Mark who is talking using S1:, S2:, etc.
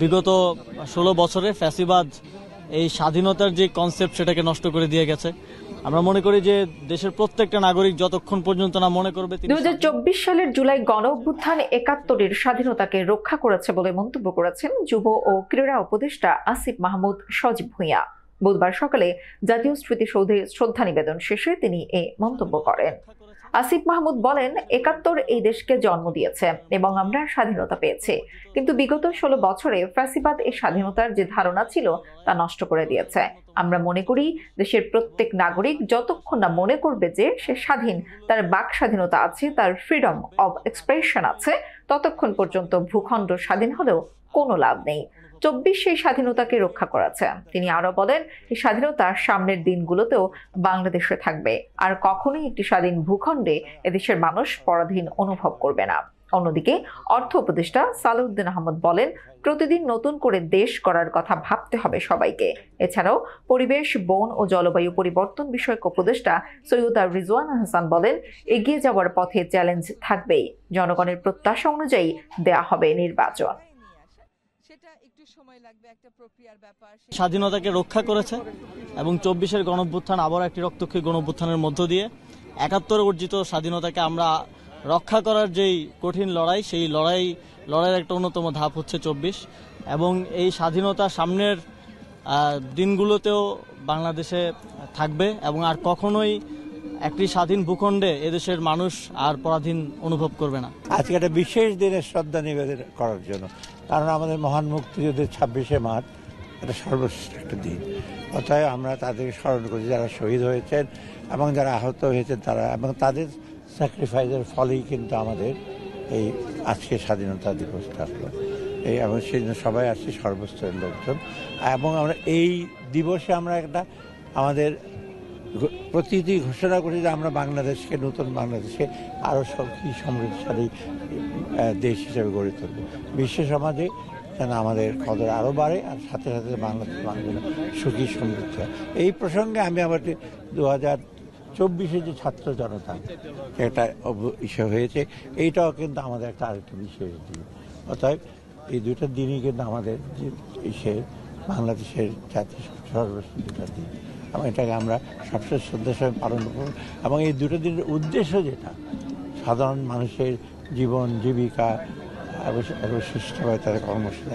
S1: বিগত 16 বছরে ফ্যাসিবাদ এই স্বাধীনতার যে কনসেপ্ট সেটাকে নষ্ট করে দিয়ে গেছে। আমরা মনে করি যে দেশের প্রত্যেকটা নাগরিক যতক্ষণ পর্যন্ত না মনে করবে
S2: 2024 সালের জুলাই গণ অভ্যুত্থান ৭১-এর স্বাধীনতাকে রক্ষা করেছে বলে মন্তব্য করেছেন যুব ও ক্রীড়া উপদেষ্টা আসিফ মাহমুদ সজীব ভূঁইয়া। বুধবার সকালে জাতীয় স্মৃতিসৌধে শ্রদ্ধা নিবেদন শেষে তিনি এ মন্তব্য করেন। আসিফ মাহমুদ বলেন, ৭১ এই দেশকে জন্ম দিয়েছে এবং আমরা স্বাধীনতা পেয়েছি, কিন্তু বিগত 16 বছরে ফ্যাসিবাদ এই স্বাধীনতার যে ধারণা ছিল তা নষ্ট করে দিয়েছে। আমরা মনে করি দেশের প্রত্যেক নাগরিক যতক্ষণ না মনে করবে যে সে স্বাধীন, তার বাক স্বাধীনতা আছে, তার ফ্রিডম অব এক্সপ্রেশন আছে, ততক্ষণ পর্যন্ত ভূখণ্ড স্বাধীন হলেও কোনো লাভ নেই। 24 সেই স্বাধীনতাকে রক্ষা করেছে। তিনি আরো বলেন, এই স্বাধীনতা সামনের দিনগুলোতেও বাংলাদেশে থাকবে, আর কখনোই একটি স্বাধীন ভূখণ্ডে এদেশের মানুষ পরাধীন অনুভব করবে না। অন্যদিকে অর্থ উপদেষ্টা সালেউদ্দিন আহমদ বলেন, প্রতিদিন নতুন করে দেশ গড়ার কথা ভাবতে হবে সবাইকে। এছাড়াও পরিবেশ, বন ও জলবায়ু পরিবর্তন বিষয়ক উপদেষ্টা সৈয়দ রিজওয়ান হাসান বলেন, এগিয়ে যাওয়ার পথে চ্যালেঞ্জ থাকবেই, জনগণের প্রত্যাশা অনুযায়ী দেয়া হবে নির্বাচন।
S1: স্বাধীনতাকে রক্ষা করেছে এবং 24-এর গণঅভ্যুত্থান আবার একটি রক্তক্ষয়ী গণঅভ্যুত্থানের মধ্য দিয়ে ৭১ অর্জিত স্বাধীনতাকে আমরা রক্ষা করার যেই কঠিন লড়াই, সেই লড়াইয়ের একটা অন্যতম ধাপ হচ্ছে 24, এবং এই স্বাধীনতা সামনের দিনগুলোতেও বাংলাদেশে থাকবে এবং আর কখনোই একটি স্বাধীন ভূখণ্ডে এদেশের মানুষ আর পরাধীন অনুভব করবে না।
S3: আজকে একটা বিশেষ দিনের শ্রদ্ধা নিবেদন করার জন্য, কারণ আমাদের মহান মুক্তিযুদ্ধের 26শে মার্চ এটা সর্বশ্রেষ্ঠ একটা দিন। অতএব আমরা তাদেরকে স্মরণ করি যারা শহীদ হয়েছেন এবং যারা আহত হয়েছেন তারা, এবং তাদের স্যাক্রিফাইসের ফলেই কিন্তু আমাদের এই আজকে স্বাধীনতা দিবসটা হলো। এবং সেই জন্য সবাই আসছে, সর্বস্তরের লোকজন। এবং আমরা এই দিবসে আমরা একটা আমাদের প্রতিটি ঘোষণা করি যে আমরা বাংলাদেশকে, নতুন বাংলাদেশকে আরও সমৃদ্ধশালী দেশ হিসেবে গড়ে তুলব। বিশ্ব সমাজে যেন আমাদের কদর আরও বাড়ে, আর সাথে সাথে বাংলাদেশ মানুষ সুখী সমৃদ্ধ। এই প্রসঙ্গে আমি আবার 2024 যে ছাত্র জনতা একটা ইস্যু হয়েছে, এইটাও কিন্তু আমাদের একটা আরেকটা বিশেষ দিন। অতএব এই দুটো দিনই কিন্তু আমাদের যে বাংলাদেশের জাতীয় সর্বশ্রেষ্ঠ দিন, এবং এটাকে আমরা সবচেয়ে শ্রদ্ধার সঙ্গে পালন করব। এবং এই দুটো দিনের উদ্দেশ্য যেটা, সাধারণ মানুষের জীবন জীবিকা এবং সুষ্ঠুভাবে তাদের কর্মসূচি